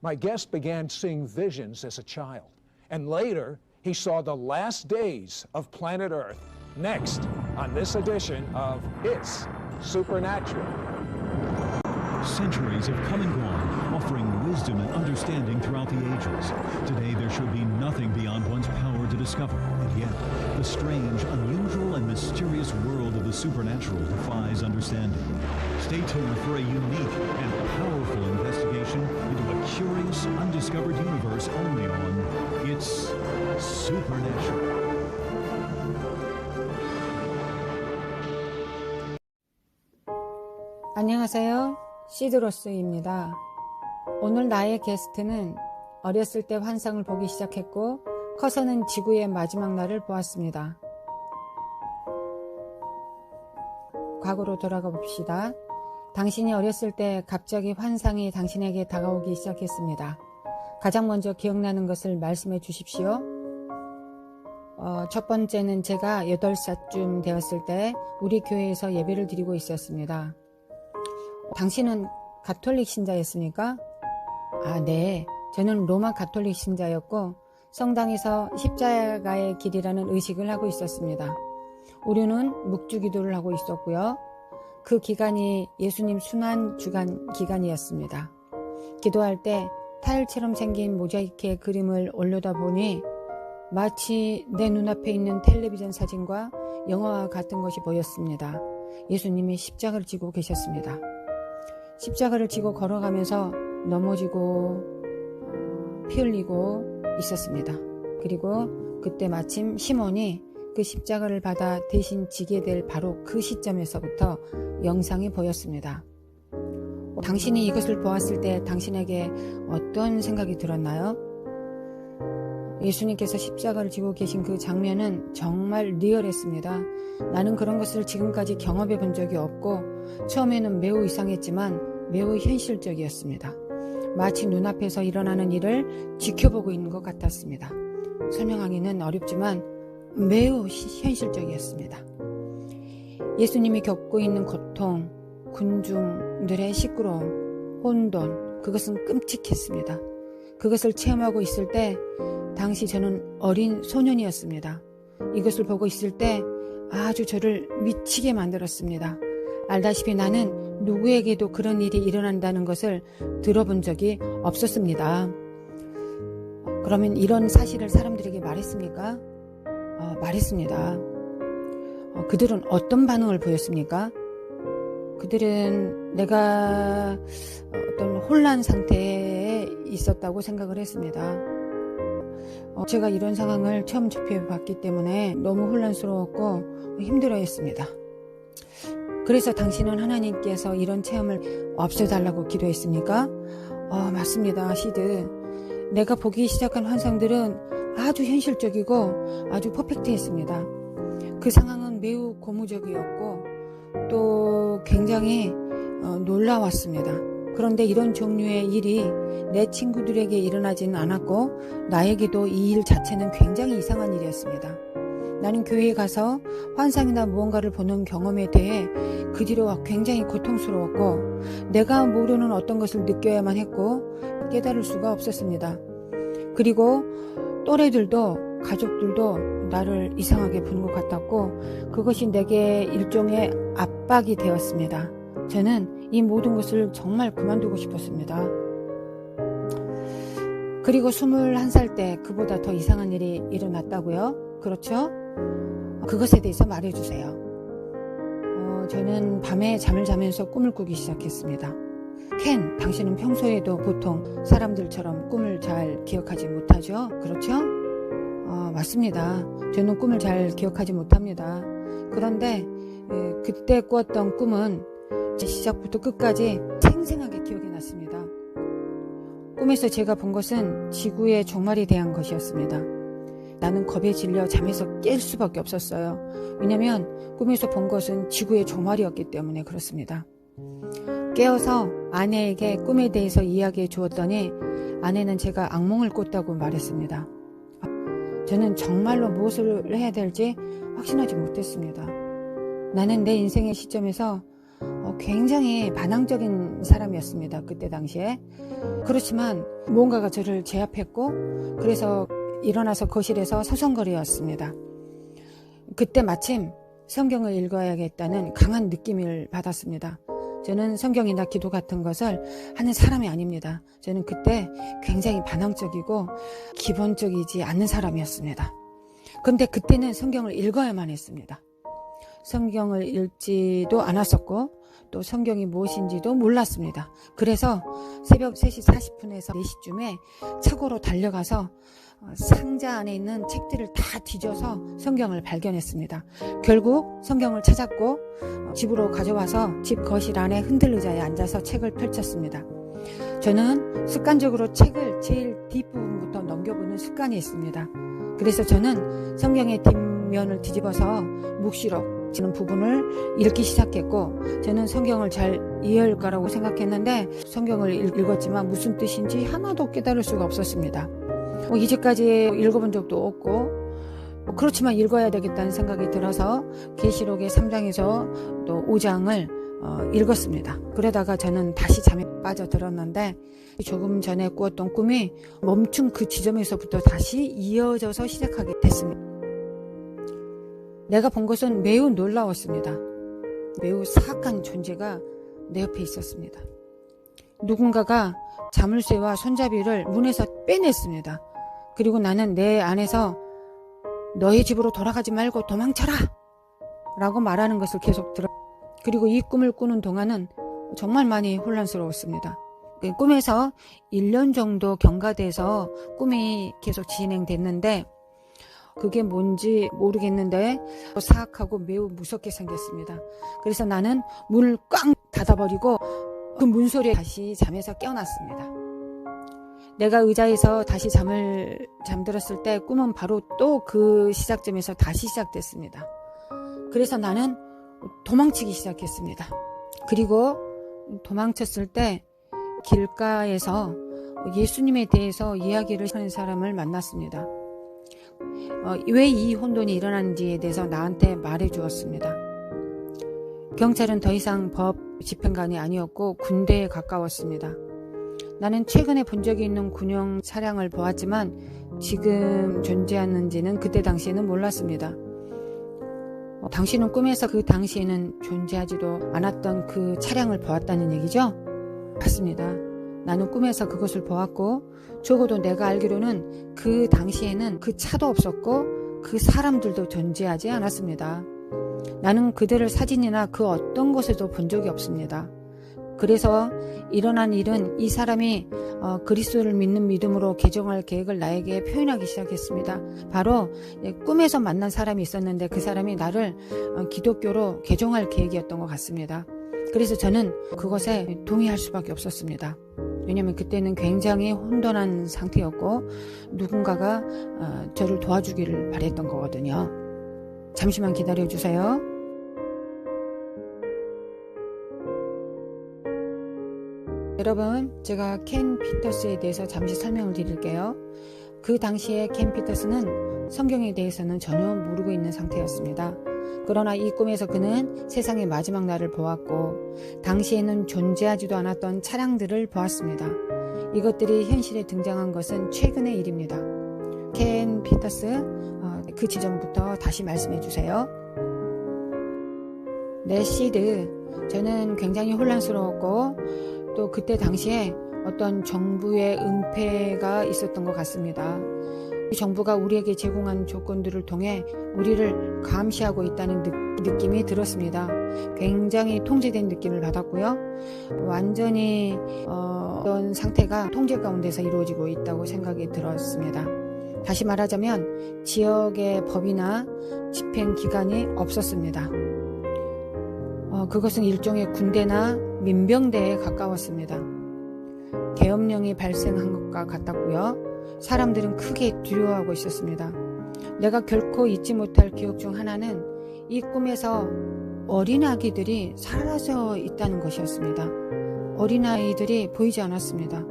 My guest began seeing visions as a child, and later he saw the last days of planet Earth. Next on this edition of It's Supernatural. Centuries have come and gone, offering wisdom and understanding throughout the ages. Today there should be nothing beyond one's power to discover, and yet the strange, unusual, and mysterious world of the supernatural defies understanding. Stay tuned for a unique and powerful investigation into a curious, undiscovered universe only on It's Supernatural. 안녕하세요. 시드로스입니다. 오늘 나의 게스트는 어렸을 때 환상을 보기 시작했고 커서는 지구의 마지막 날을 보았습니다. 과거로 돌아가 봅시다. 당신이 어렸을 때 갑자기 환상이 당신에게 다가오기 시작했습니다. 가장 먼저 기억나는 것을 말씀해 주십시오. 첫 번째는 제가 8살쯤 되었을 때 우리 교회에서 예배를 드리고 있었습니다. 당신은 가톨릭 신자였습니까? 네. 저는 로마 가톨릭 신자였고 성당에서 십자가의 길이라는 의식을 하고 있었습니다. 우리는 묵주기도를 하고 있었고요. 그 기간이 예수님 순환 주간 기간이었습니다. 기도할 때 타일처럼 생긴 모자이크의 그림을 올려다보니 마치 내 눈앞에 있는 텔레비전 사진과 영화와 같은 것이 보였습니다. 예수님이 십자가를 지고 계셨습니다. 십자가를 지고 걸어가면서 넘어지고 피 흘리고 있었습니다. 그리고 그때 마침 시몬이 그 십자가를 받아 대신 지게 될 바로 그 시점에서부터 영상이 보였습니다. 당신이 이것을 보았을 때 당신에게 어떤 생각이 들었나요? 예수님께서 십자가를 지고 계신 그 장면은 정말 리얼했습니다. 나는 그런 것을 지금까지 경험해 본 적이 없고 처음에는 매우 이상했지만 매우 현실적이었습니다. 마치 눈앞에서 일어나는 일을 지켜보고 있는 것 같았습니다. 설명하기는 어렵지만 매우 현실적이었습니다. 예수님이 겪고 있는 고통, 군중들의 시끄러움, 혼돈, 그것은 끔찍했습니다. 그것을 체험하고 있을 때 당시 저는 어린 소년이었습니다. 이것을 보고 있을 때 아주 저를 미치게 만들었습니다. 알다시피 나는 누구에게도 그런 일이 일어난다는 것을 들어본 적이 없었습니다. 그러면 이런 사실을 사람들에게 말했습니까? 말했습니다. 그들은 어떤 반응을 보였습니까? 그들은 내가 어떤 혼란 상태에 있었다고 생각을 했습니다. 제가 이런 상황을 처음 접해봤기 때문에 너무 혼란스러웠고 힘들어했습니다. 그래서 당신은 하나님께서 이런 체험을 없애달라고 기도했습니까? 맞습니다, 시드. 내가 보기 시작한 환상들은 아주 현실적이고 아주 퍼펙트했습니다. 그 상황은 매우 고무적이었고 또 굉장히 놀라웠습니다. 그런데 이런 종류의 일이 내 친구들에게 일어나지는 않았고 나에게도 이 일 자체는 굉장히 이상한 일이었습니다. 나는 교회에 가서 환상이나 무언가를 보는 경험에 대해 그 뒤로 굉장히 고통스러웠고 내가 모르는 어떤 것을 느껴야만 했고 깨달을 수가 없었습니다. 그리고 또래들도 가족들도 나를 이상하게 보는 것 같았고 그것이 내게 일종의 압박이 되었습니다. 저는 이 모든 것을 정말 그만두고 싶었습니다. 그리고 21살 때 그보다 더 이상한 일이 일어났다고요? 그렇죠? 그것에 대해서 말해주세요. 저는 밤에 잠을 자면서 꿈을 꾸기 시작했습니다. 켄, 당신은 평소에도 보통 사람들처럼 꿈을 잘 기억하지 못하죠? 그렇죠? 맞습니다. 저는 꿈을 잘 기억하지 못합니다. 그런데 그때 꾸었던 꿈은 시작부터 끝까지 생생하게 기억이 났습니다. 꿈에서 제가 본 것은 지구의 종말에 대한 것이었습니다. 나는 겁에 질려 잠에서 깰 수밖에 없었어요. 왜냐하면 꿈에서 본 것은 지구의 종말이었기 때문에 그렇습니다. 깨어서 아내에게 꿈에 대해서 이야기해 주었더니 아내는 제가 악몽을 꿨다고 말했습니다. 저는 정말로 무엇을 해야 될지 확신하지 못했습니다. 나는 내 인생의 시점에서 굉장히 반항적인 사람이었습니다. 그때 당시에. 그렇지만 무언가가 저를 제압했고 그래서 일어나서 거실에서 서성거리었습니다. 그때 마침 성경을 읽어야겠다는 강한 느낌을 받았습니다. 저는 성경이나 기도 같은 것을 하는 사람이 아닙니다. 저는 그때 굉장히 반항적이고 기본적이지 않는 사람이었습니다. 그런데 그때는 성경을 읽어야만 했습니다. 성경을 읽지도 않았었고 또 성경이 무엇인지도 몰랐습니다. 그래서 새벽 3시 40분에서 4시쯤에 차고로 달려가서 상자 안에 있는 책들을 다 뒤져서 성경을 발견했습니다. 결국 성경을 찾았고 집으로 가져와서 집 거실 안에 흔들 의자에 앉아서 책을 펼쳤습니다. 저는 습관적으로 책을 제일 뒷부분부터 넘겨보는 습관이 있습니다. 그래서 저는 성경의 뒷면을 뒤집어서 묵시록 지는 부분을 읽기 시작했고 저는 성경을 잘 이해할 거라고 생각했는데 성경을 읽었지만 무슨 뜻인지 하나도 깨달을 수가 없었습니다. 이제까지 읽어본 적도 없고 그렇지만 읽어야 되겠다는 생각이 들어서 계시록의 3장에서 또 5장을 읽었습니다. 그러다가 저는 다시 잠에 빠져들었는데 조금 전에 꾸었던 꿈이 멈춘 그 지점에서부터 다시 이어져서 시작하게 됐습니다. 내가 본 것은 매우 놀라웠습니다. 매우 사악한 존재가 내 옆에 있었습니다. 누군가가 자물쇠와 손잡이를 문에서 빼냈습니다. 그리고 나는 내 안에서 너의 집으로 돌아가지 말고 도망쳐라! 라고 말하는 것을 계속 들었습니다. 그리고 이 꿈을 꾸는 동안은 정말 많이 혼란스러웠습니다. 꿈에서 1년 정도 경과돼서 꿈이 계속 진행됐는데 그게 뭔지 모르겠는데 사악하고 매우 무섭게 생겼습니다. 그래서 나는 문을 꽝 닫아버리고 그 문소리에 다시 잠에서 깨어났습니다. 내가 의자에서 다시 잠들었을 때 꿈은 바로 또 그 시작점에서 다시 시작됐습니다. 그래서 나는 도망치기 시작했습니다. 그리고 도망쳤을 때 길가에서 예수님에 대해서 이야기를 하는 사람을 만났습니다. 왜 이 혼돈이 일어났는지에 대해서 나한테 말해 주었습니다. 경찰은 더 이상 법 집행관이 아니었고 군대에 가까웠습니다. 나는 최근에 본 적이 있는 군용 차량을 보았지만 지금 존재하는지는 그때 당시에는 몰랐습니다. 당신은 꿈에서 그 당시에는 존재하지도 않았던 그 차량을 보았다는 얘기죠? 맞습니다. 나는 꿈에서 그것을 보았고 적어도 내가 알기로는 그 당시에는 그 차도 없었고 그 사람들도 존재하지 않았습니다. 나는 그들을 사진이나 그 어떤 곳에도 본 적이 없습니다. 그래서 일어난 일은 이 사람이 그리스도를 믿는 믿음으로 개종할 계획을 나에게 표현하기 시작했습니다. 바로 꿈에서 만난 사람이 있었는데 그 사람이 나를 기독교로 개종할 계획이었던 것 같습니다. 그래서 저는 그것에 동의할 수밖에 없었습니다. 왜냐하면 그때는 굉장히 혼돈한 상태였고 누군가가 저를 도와주기를 바랬던 거거든요. 잠시만 기다려주세요. 여러분, 제가 켄 피터스에 대해서 잠시 설명을 드릴게요. 그 당시에 켄 피터스는 성경에 대해서는 전혀 모르고 있는 상태였습니다. 그러나 이 꿈에서 그는 세상의 마지막 날을 보았고 당시에는 존재하지도 않았던 차량들을 보았습니다. 이것들이 현실에 등장한 것은 최근의 일입니다. 켄 피터스, 그 지점부터 다시 말씀해 주세요. 네, 시드. 저는 굉장히 혼란스러웠고 또 그때 당시에 어떤 정부의 은폐가 있었던 것 같습니다. 정부가 우리에게 제공한 조건들을 통해 우리를 감시하고 있다는 느낌이 들었습니다. 굉장히 통제된 느낌을 받았고요. 완전히 어떤 상태가 통제 가운데서 이루어지고 있다고 생각이 들었습니다. 다시 말하자면 지역의 법이나 집행기관이 없었습니다. 그것은 일종의 군대나 민병대에 가까웠습니다. 계엄령이 발생한 것과 같았고요. 사람들은 크게 두려워하고 있었습니다. 내가 결코 잊지 못할 기억 중 하나는 이 꿈에서 어린아기들이 사라져 있다는 것이었습니다. 어린아이들이 보이지 않았습니다.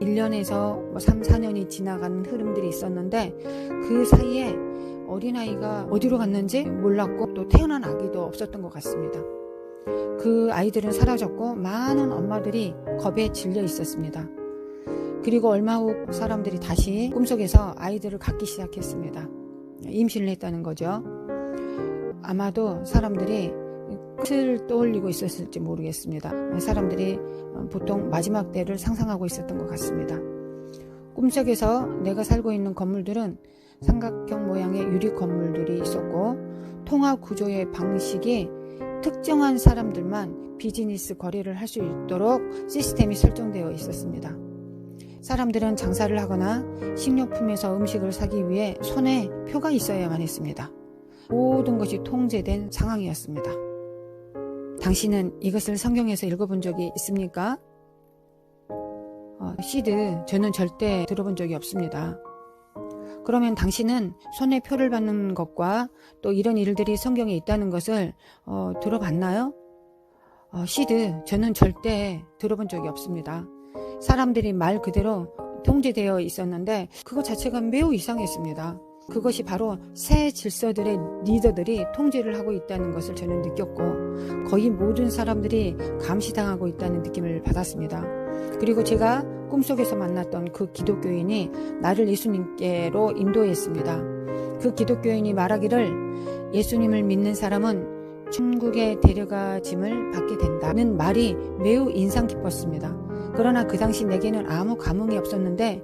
1년에서 3, 4년이 지나가는 흐름들이 있었는데 그 사이에 어린아이가 어디로 갔는지 몰랐고 또 태어난 아기도 없었던 것 같습니다. 그 아이들은 사라졌고 많은 엄마들이 겁에 질려 있었습니다. 그리고 얼마 후 사람들이 다시 꿈속에서 아이들을 갖기 시작했습니다. 임신을 했다는 거죠. 아마도 사람들이 끝을 떠올리고 있었을지 모르겠습니다. 사람들이 보통 마지막 때를 상상하고 있었던 것 같습니다. 꿈속에서 내가 살고 있는 건물들은 삼각형 모양의 유리 건물들이 있었고 통화 구조의 방식이 특정한 사람들만 비즈니스 거래를 할 수 있도록 시스템이 설정되어 있었습니다. 사람들은 장사를 하거나 식료품에서 음식을 사기 위해 손에 표가 있어야만 했습니다. 모든 것이 통제된 상황이었습니다. 당신은 이것을 성경에서 읽어본 적이 있습니까? 시드, 저는 절대 들어본 적이 없습니다. 그러면 당신은 손에 표를 받는 것과 또 이런 일들이 성경에 있다는 것을 들어봤나요? 시드, 저는 절대 들어본 적이 없습니다. 사람들이 말 그대로 통제되어 있었는데 그것 자체가 매우 이상했습니다. 그것이 바로 새 질서들의 리더들이 통제를 하고 있다는 것을 저는 느꼈고 거의 모든 사람들이 감시당하고 있다는 느낌을 받았습니다. 그리고 제가 꿈속에서 만났던 그 기독교인이 나를 예수님께로 인도했습니다. 그 기독교인이 말하기를 예수님을 믿는 사람은 천국에 데려가짐을 받게 된다는 말이 매우 인상 깊었습니다. 그러나 그 당시 내게는 아무 감흥이 없었는데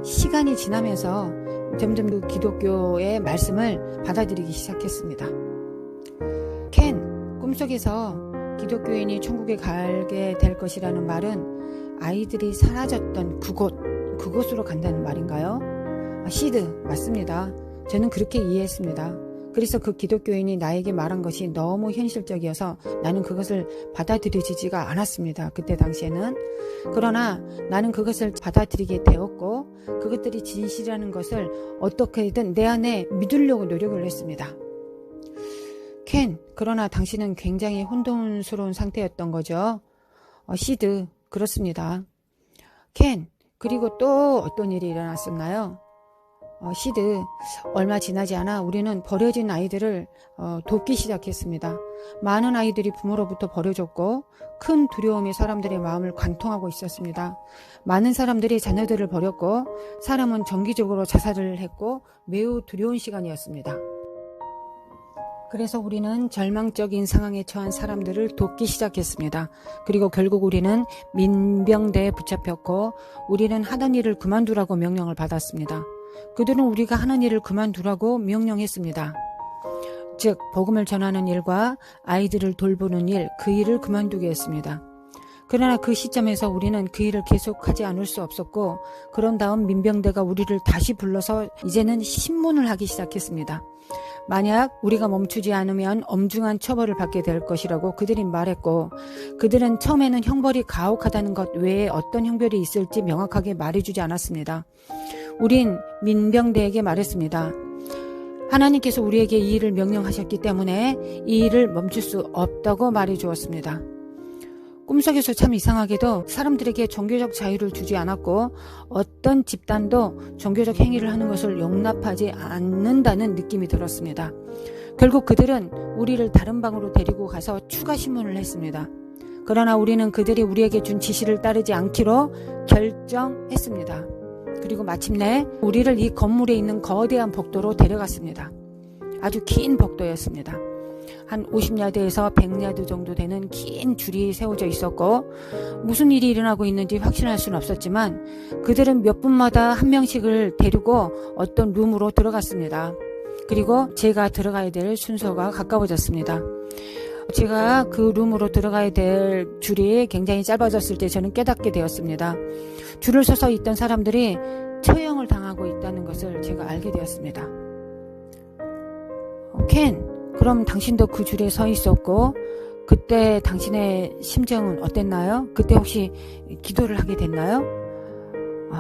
시간이 지나면서 점점 그 기독교의 말씀을 받아들이기 시작했습니다. 켄, 꿈속에서 기독교인이 천국에 가게 될 것이라는 말은 아이들이 사라졌던 그곳으로 간다는 말인가요? 시드, 맞습니다. 저는 그렇게 이해했습니다. 그래서 그 기독교인이 나에게 말한 것이 너무 현실적이어서 나는 그것을 받아들여지지가 않았습니다. 그때 당시에는. 그러나 나는 그것을 받아들이게 되었고 그것들이 진실이라는 것을 어떻게든 내 안에 믿으려고 노력을 했습니다. 켄, 그러나 당신은 굉장히 혼돈스러운 상태였던 거죠. 시드, 그렇습니다. 켄, 그리고 또 어떤 일이 일어났었나요? 시드, 얼마 지나지 않아 우리는 버려진 아이들을 돕기 시작했습니다. 많은 아이들이 부모로부터 버려졌고 큰 두려움이 사람들의 마음을 관통하고 있었습니다. 많은 사람들이 자녀들을 버렸고 사람은 정기적으로 자살을 했고 매우 두려운 시간이었습니다. 그래서 우리는 절망적인 상황에 처한 사람들을 돕기 시작했습니다. 그리고 결국 우리는 민병대에 붙잡혔고 우리는 하던 일을 그만두라고 명령을 받았습니다. 그들은 우리가 하는 일을 그만두라고 명령했습니다. 즉 복음을 전하는 일과 아이들을 돌보는 일, 그 일을 그만두게 했습니다. 그러나 그 시점에서 우리는 그 일을 계속하지 않을 수 없었고 그런 다음 민병대가 우리를 다시 불러서 이제는 신문을 하기 시작했습니다. 만약 우리가 멈추지 않으면 엄중한 처벌을 받게 될 것이라고 그들이 말했고 그들은 처음에는 형벌이 가혹하다는 것 외에 어떤 형벌이 있을지 명확하게 말해주지 않았습니다. 우린 민병대에게 말했습니다. 하나님께서 우리에게 이 일을 명령하셨기 때문에 이 일을 멈출 수 없다고 말해주었습니다. 꿈속에서 참 이상하게도 사람들에게 종교적 자유를 주지 않았고 어떤 집단도 종교적 행위를 하는 것을 용납하지 않는다는 느낌이 들었습니다. 결국 그들은 우리를 다른 방으로 데리고 가서 추가 신문을 했습니다. 그러나 우리는 그들이 우리에게 준 지시를 따르지 않기로 결정했습니다. 그리고 마침내 우리를 이 건물에 있는 거대한 복도로 데려갔습니다. 아주 긴 복도였습니다. 한 50야드에서 100야드 정도 되는 긴 줄이 세워져 있었고 무슨 일이 일어나고 있는지 확신할 수는 없었지만 그들은 몇 분마다 한 명씩을 데리고 어떤 룸으로 들어갔습니다. 그리고 제가 들어가야 될 순서가 가까워졌습니다. 제가 그 룸으로 들어가야 될 줄이 굉장히 짧아졌을 때 저는 깨닫게 되었습니다. 줄을 서서 있던 사람들이 처형을 당하고 있다는 것을 제가 알게 되었습니다. 켄, 그럼 당신도 그 줄에 서 있었고 그때 당신의 심정은 어땠나요? 그때 혹시 기도를 하게 됐나요?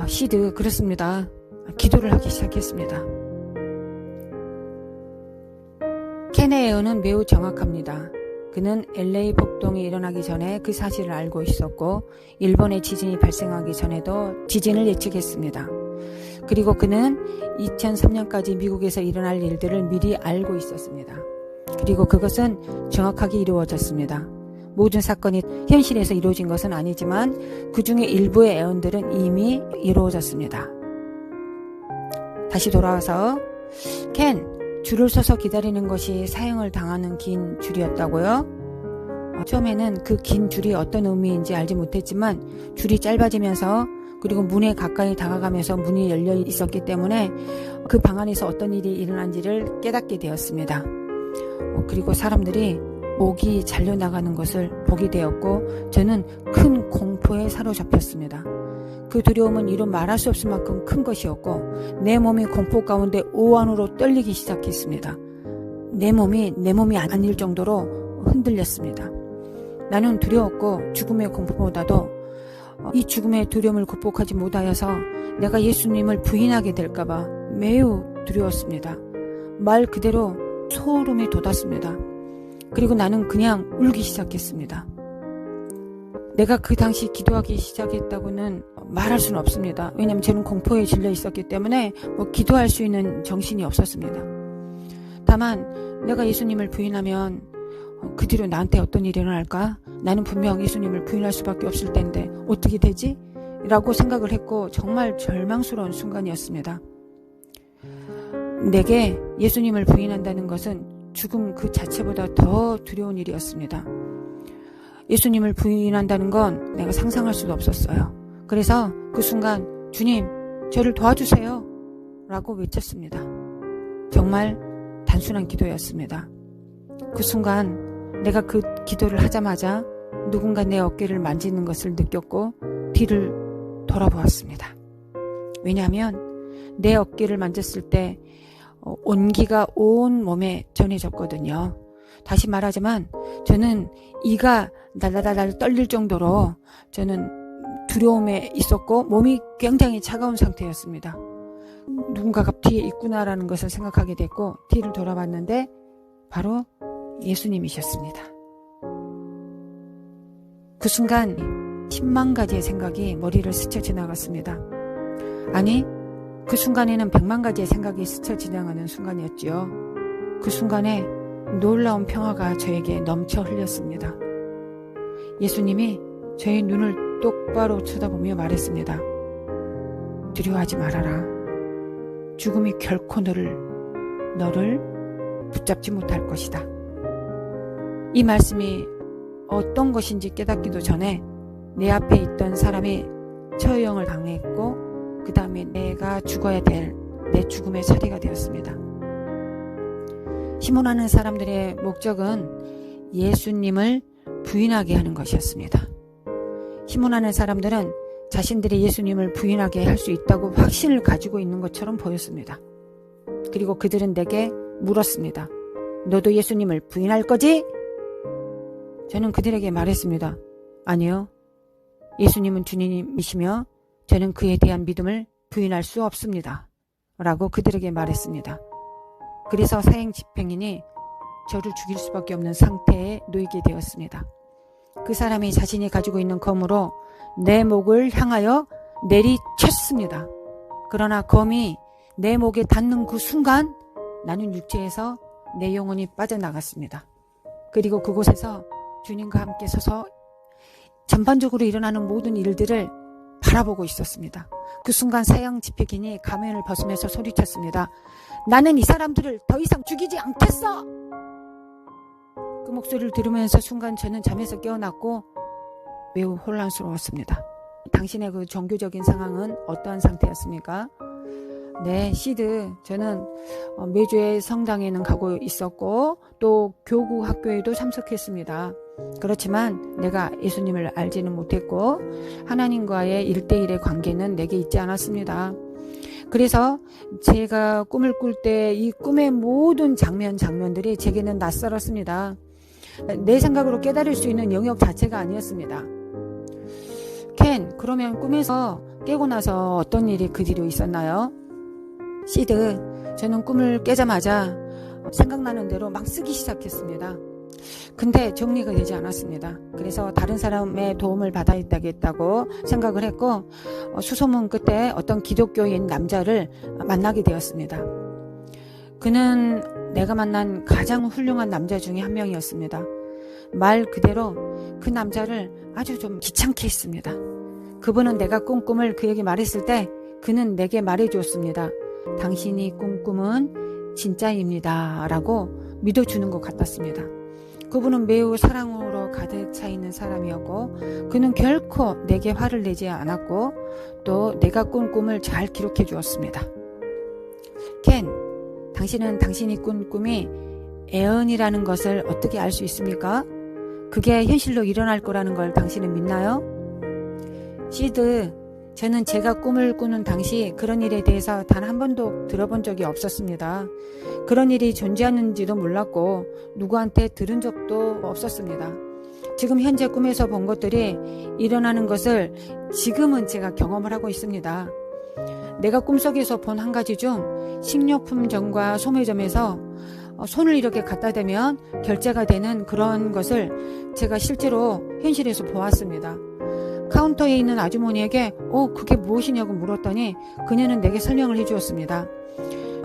시드, 그렇습니다. 기도를 하기 시작했습니다. 켄의 예언은 매우 정확합니다. 그는 LA 폭동이 일어나기 전에 그 사실을 알고 있었고 일본의 지진이 발생하기 전에도 지진을 예측했습니다. 그리고 그는 2003년까지 미국에서 일어날 일들을 미리 알고 있었습니다. 그리고 그것은 정확하게 이루어졌습니다. 모든 사건이 현실에서 이루어진 것은 아니지만 그 중에 일부의 애언들은 이미 이루어졌습니다. 다시 돌아와서 켄, 줄을 서서 기다리는 것이 사형을 당하는 긴 줄이었다고요? 처음에는 그 긴 줄이 어떤 의미인지 알지 못했지만 줄이 짧아지면서 그리고 문에 가까이 다가가면서 문이 열려 있었기 때문에 그 방 안에서 어떤 일이 일어난지를 깨닫게 되었습니다. 그리고 사람들이 목이 잘려나가는 것을 보게 되었고 저는 큰 공포에 사로잡혔습니다. 그 두려움은 이루 말할 수 없을 만큼 큰 것이었고 내 몸이 공포 가운데 오한으로 떨리기 시작했습니다. 내 몸이 아닐 정도로 흔들렸습니다. 나는 두려웠고 죽음의 공포보다도 이 죽음의 두려움을 극복하지 못하여서 내가 예수님을 부인하게 될까봐 매우 두려웠습니다. 말 그대로 소름이 돋았습니다. 그리고 나는 그냥 울기 시작했습니다. 내가 그 당시 기도하기 시작했다고는 말할 수는 없습니다. 왜냐하면 저는 공포에 질려 있었기 때문에 기도할 수 있는 정신이 없었습니다. 다만 내가 예수님을 부인하면 그 뒤로 나한테 어떤 일이 일어날까? 나는 분명 예수님을 부인할 수밖에 없을 텐데 어떻게 되지? 라고 생각을 했고 정말 절망스러운 순간이었습니다. 내게 예수님을 부인한다는 것은 죽음 그 자체보다 더 두려운 일이었습니다. 예수님을 부인한다는 건 내가 상상할 수도 없었어요. 그래서 그 순간 주님, 저를 도와주세요 라고 외쳤습니다. 정말 단순한 기도였습니다. 그 순간 내가 그 기도를 하자마자 누군가 내 어깨를 만지는 것을 느꼈고 뒤를 돌아보았습니다. 왜냐하면 내 어깨를 만졌을 때 온기가 온 몸에 전해졌거든요. 다시 말하자면 저는 이가 달달달 떨릴 정도로 저는 두려움에 있었고 몸이 굉장히 차가운 상태였습니다. 누군가가 뒤에 있구나라는 것을 생각하게 됐고 뒤를 돌아봤는데 바로 예수님이셨습니다. 그 순간 10만 가지의 생각이 머리를 스쳐 지나갔습니다. 아니, 그 순간에는 100만 가지의 생각이 스쳐 지나가는 순간이었지요. 그 순간에 놀라운 평화가 저에게 넘쳐 흘렸습니다. 예수님이 저의 눈을 똑바로 쳐다보며 말했습니다. 두려워하지 말아라. 죽음이 결코 너를 붙잡지 못할 것이다. 이 말씀이 어떤 것인지 깨닫기도 전에 내 앞에 있던 사람이 처형을 당했고 그 다음에 내가 죽어야 될 내 죽음의 차례가 되었습니다. 시몬하는 사람들의 목적은 예수님을 부인하게 하는 것이었습니다. 시몬하는 사람들은 자신들이 예수님을 부인하게 할 수 있다고 확신을 가지고 있는 것처럼 보였습니다. 그리고 그들은 내게 물었습니다. 너도 예수님을 부인할 거지? 저는 그들에게 말했습니다. 아니요. 예수님은 주님이시며 저는 그에 대한 믿음을 부인할 수 없습니다. 라고 그들에게 말했습니다. 그래서 사형 집행인이 저를 죽일 수밖에 없는 상태에 놓이게 되었습니다. 그 사람이 자신이 가지고 있는 검으로 내 목을 향하여 내리쳤습니다. 그러나 검이 내 목에 닿는 그 순간 나는 육체에서 내 영혼이 빠져나갔습니다. 그리고 그곳에서 주님과 함께 서서 전반적으로 일어나는 모든 일들을 바라보고 있었습니다. 그 순간 사형 집행인이 가면을 벗으면서 소리쳤습니다. 나는 이 사람들을 더 이상 죽이지 않겠어! 그 목소리를 들으면서 순간 저는 잠에서 깨어났고 매우 혼란스러웠습니다. 당신의 그 종교적인 상황은 어떠한 상태였습니까? 네, 시드. 저는 매주에 성당에는 가고 있었고 또 교구 학교에도 참석했습니다. 그렇지만 내가 예수님을 알지는 못했고 하나님과의 1대1의 관계는 내게 있지 않았습니다. 그래서 제가 꿈을 꿀 때 이 꿈의 모든 장면들이 제게는 낯설었습니다. 내 생각으로 깨달을 수 있는 영역 자체가 아니었습니다. 켄, 그러면 꿈에서 깨고 나서 어떤 일이 그 뒤로 있었나요? 시드, 저는 꿈을 깨자마자 생각나는 대로 막 쓰기 시작했습니다. 근데 정리가 되지 않았습니다. 그래서 다른 사람의 도움을 받아야겠다고 생각을 했고 수소문 끝에 어떤 기독교인 남자를 만나게 되었습니다. 그는 내가 만난 가장 훌륭한 남자 중에 한 명이었습니다. 말 그대로 그 남자를 아주 좀 귀찮게 했습니다. 그분은 내가 꾼 꿈을 그에게 말했을 때 그는 내게 말해주었습니다. 당신이 꾼 꿈은 진짜입니다 라고 믿어주는 것 같았습니다. 그분은 매우 사랑으로 가득 차 있는 사람이었고 그는 결코 내게 화를 내지 않았고 또 내가 꾼 꿈을 잘 기록해 주었습니다. 켄, 당신은 당신이 꾼 꿈이 애언이라는 것을 어떻게 알 수 있습니까? 그게 현실로 일어날 거라는 걸 당신은 믿나요? 시드, 저는 제가 꿈을 꾸는 당시 그런 일에 대해서 단 한 번도 들어본 적이 없었습니다. 그런 일이 존재하는지도 몰랐고 누구한테 들은 적도 없었습니다. 지금 현재 꿈에서 본 것들이 일어나는 것을 지금은 제가 경험을 하고 있습니다. 내가 꿈속에서 본 한 가지 중 식료품점과 소매점에서 손을 이렇게 갖다 대면 결제가 되는 그런 것을 제가 실제로 현실에서 보았습니다. 카운터에 있는 아주머니에게 그게 무엇이냐고 물었더니 그녀는 내게 설명을 해주었습니다.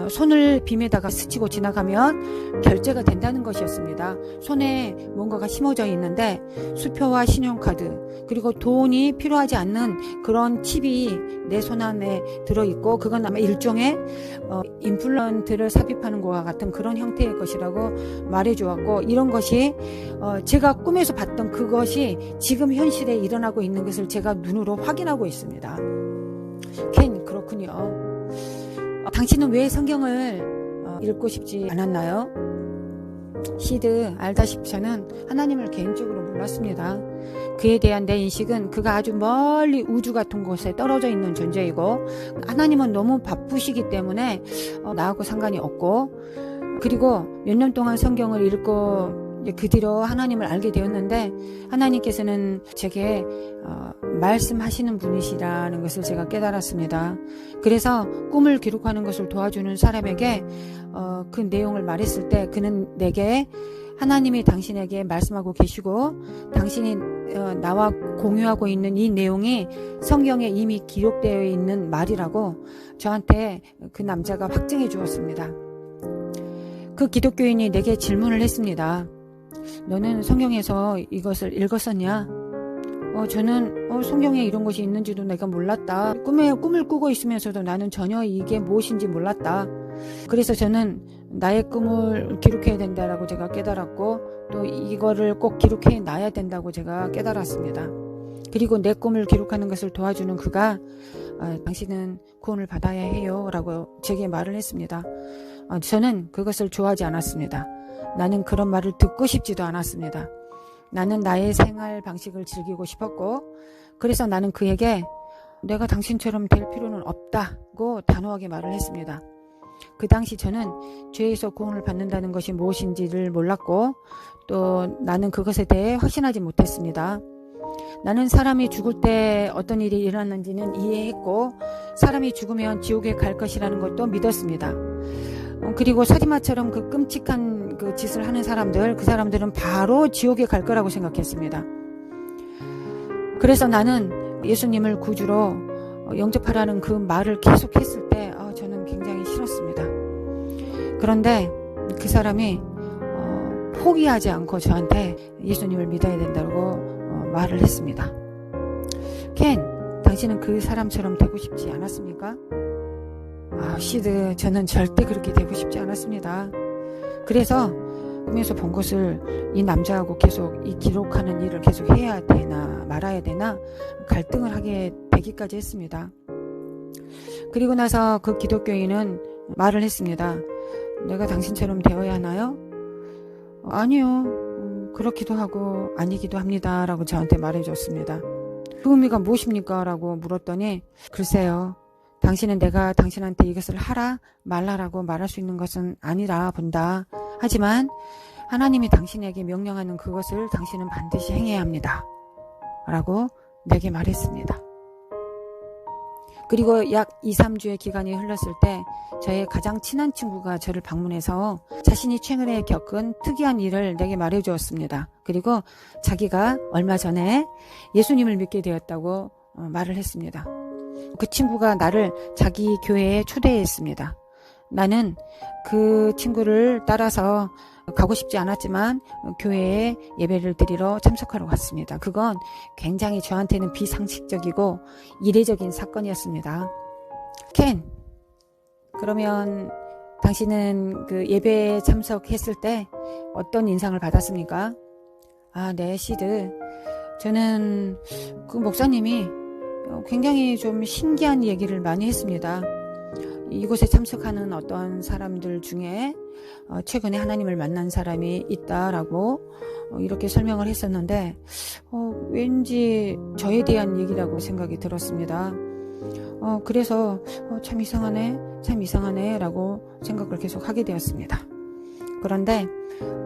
손을 빔에다가 스치고 지나가면 결제가 된다는 것이었습니다. 손에 뭔가가 심어져 있는데 수표와 신용카드 그리고 돈이 필요하지 않는 그런 칩이 내 손 안에 들어있고 그건 아마 일종의 임플란트를 삽입하는 것과 같은 그런 형태의 것이라고 말해주었고 이런 것이 제가 꿈에서 봤던 그것이 지금 현실에 일어나고 있는 것을 제가 눈으로 확인하고 있습니다. 켄, 그렇군요. 당신은 왜 성경을 읽고 싶지 않았나요? 시드, 알다시피 저는 하나님을 개인적으로 몰랐습니다. 그에 대한 내 인식은 그가 아주 멀리 우주 같은 곳에 떨어져 있는 존재이고 하나님은 너무 바쁘시기 때문에 나하고 상관이 없고 그리고 몇 년 동안 성경을 읽고 그 뒤로 하나님을 알게 되었는데 하나님께서는 제게 말씀하시는 분이시라는 것을 제가 깨달았습니다. 그래서 꿈을 기록하는 것을 도와주는 사람에게 그 내용을 말했을 때 그는 내게 하나님이 당신에게 말씀하고 계시고 당신이 나와 공유하고 있는 이 내용이 성경에 이미 기록되어 있는 말이라고 저한테 그 남자가 확증해 주었습니다. 그 기독교인이 내게 질문을 했습니다. 너는 성경에서 이것을 읽었었냐? 저는 성경에 이런 것이 있는지도 내가 몰랐다. 꿈을 꾸고 있으면서도 나는 전혀 이게 무엇인지 몰랐다. 그래서 저는 나의 꿈을 기록해야 된다라고 제가 깨달았고 또 이거를 꼭 기록해 놔야 된다고 제가 깨달았습니다. 그리고 내 꿈을 기록하는 것을 도와주는 그가 당신은 구원을 받아야 해요 라고 제게 말을 했습니다. 저는 그것을 좋아하지 않았습니다. 나는 그런 말을 듣고 싶지도 않았습니다. 나는 나의 생활 방식을 즐기고 싶었고 그래서 나는 그에게 내가 당신처럼 될 필요는 없다고 단호하게 말을 했습니다. 그 당시 저는 죄에서 구원을 받는다는 것이 무엇인지를 몰랐고 또 나는 그것에 대해 확신하지 못했습니다. 나는 사람이 죽을 때 어떤 일이 일어났는지는 이해했고 사람이 죽으면 지옥에 갈 것이라는 것도 믿었습니다. 그리고 사디마처럼 그 끔찍한 그 짓을 하는 사람들, 그 사람들은 바로 지옥에 갈 거라고 생각했습니다. 그래서 나는 예수님을 구주로 영접하라는 그 말을 계속 했을 때 저는 굉장히 싫었습니다. 그런데 그 사람이 포기하지 않고 저한테 예수님을 믿어야 된다고 말을 했습니다. 켄, 당신은 그 사람처럼 되고 싶지 않았습니까? 시드, 저는 절대 그렇게 되고 싶지 않았습니다. 그래서 꿈에서 본 것을 이 남자하고 계속 이 기록하는 일을 계속 해야 되나 말아야 되나 갈등을 하게 되기까지 했습니다. 그리고 나서 그 기독교인은 말을 했습니다. 내가 당신처럼 되어야 하나요? 아니요. 그렇기도 하고 아니기도 합니다. 라고 저한테 말해줬습니다. 그 의미가 무엇입니까? 라고 물었더니 글쎄요. 당신은 내가 당신한테 이것을 하라 말라라고 말할 수 있는 것은 아니라 본다. 하지만 하나님이 당신에게 명령하는 그것을 당신은 반드시 행해야 합니다. 라고 내게 말했습니다. 그리고 약 2, 3주의 기간이 흘렀을 때 저의 가장 친한 친구가 저를 방문해서 자신이 최근에 겪은 특이한 일을 내게 말해주었습니다. 그리고 자기가 얼마 전에 예수님을 믿게 되었다고 말을 했습니다. 그 친구가 나를 자기 교회에 초대했습니다. 나는 그 친구를 따라서 가고 싶지 않았지만 교회에 예배를 드리러 참석하러 갔습니다. 그건 굉장히 저한테는 비상식적이고 이례적인 사건이었습니다. 켄, 그러면 당신은 그 예배에 참석했을 때 어떤 인상을 받았습니까? 네, 시드. 저는 그 목사님이 굉장히 좀 신기한 얘기를 많이 했습니다. 이곳에 참석하는 어떤 사람들 중에 최근에 하나님을 만난 사람이 있다라고 이렇게 설명을 했었는데 왠지 저에 대한 얘기라고 생각이 들었습니다. 그래서 참 이상하네 라고 생각을 계속 하게 되었습니다. 그런데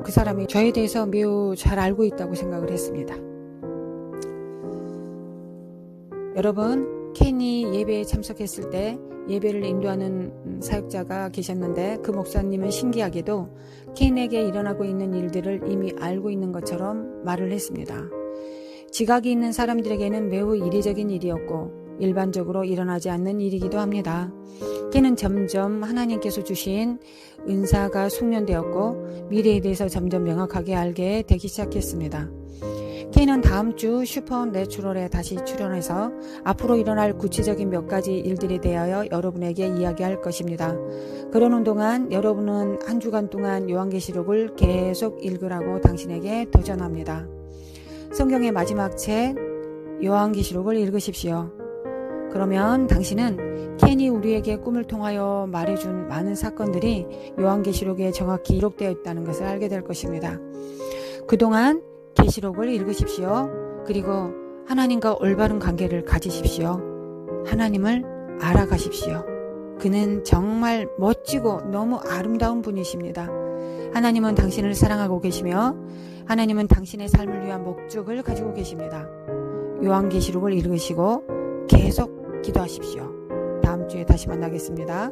그 사람이 저에 대해서 매우 잘 알고 있다고 생각을 했습니다. 여러분, 켄이 예배에 참석했을 때 예배를 인도하는 사역자가 계셨는데 그 목사님은 신기하게도 켄에게 일어나고 있는 일들을 이미 알고 있는 것처럼 말을 했습니다. 지각이 있는 사람들에게는 매우 이례적인 일이었고 일반적으로 일어나지 않는 일이기도 합니다. 켄은 점점 하나님께서 주신 은사가 숙련되었고 미래에 대해서 점점 명확하게 알게 되기 시작했습니다. 켄은 다음 주 슈퍼내추럴에 다시 출연해서 앞으로 일어날 구체적인 몇 가지 일들에 대하여 여러분에게 이야기할 것입니다. 그러는 동안 여러분은 한 주간 동안 요한계시록을 계속 읽으라고 당신에게 도전합니다. 성경의 마지막 책 요한계시록을 읽으십시오. 그러면 당신은 켄이 우리에게 꿈을 통하여 말해준 많은 사건들이 요한계시록에 정확히 기록되어 있다는 것을 알게 될 것입니다. 그동안 계시록을 읽으십시오. 그리고 하나님과 올바른 관계를 가지십시오. 하나님을 알아가십시오. 그는 정말 멋지고 너무 아름다운 분이십니다. 하나님은 당신을 사랑하고 계시며 하나님은 당신의 삶을 위한 목적을 가지고 계십니다. 요한계시록을 읽으시고 계속 기도하십시오. 다음 주에 다시 만나겠습니다.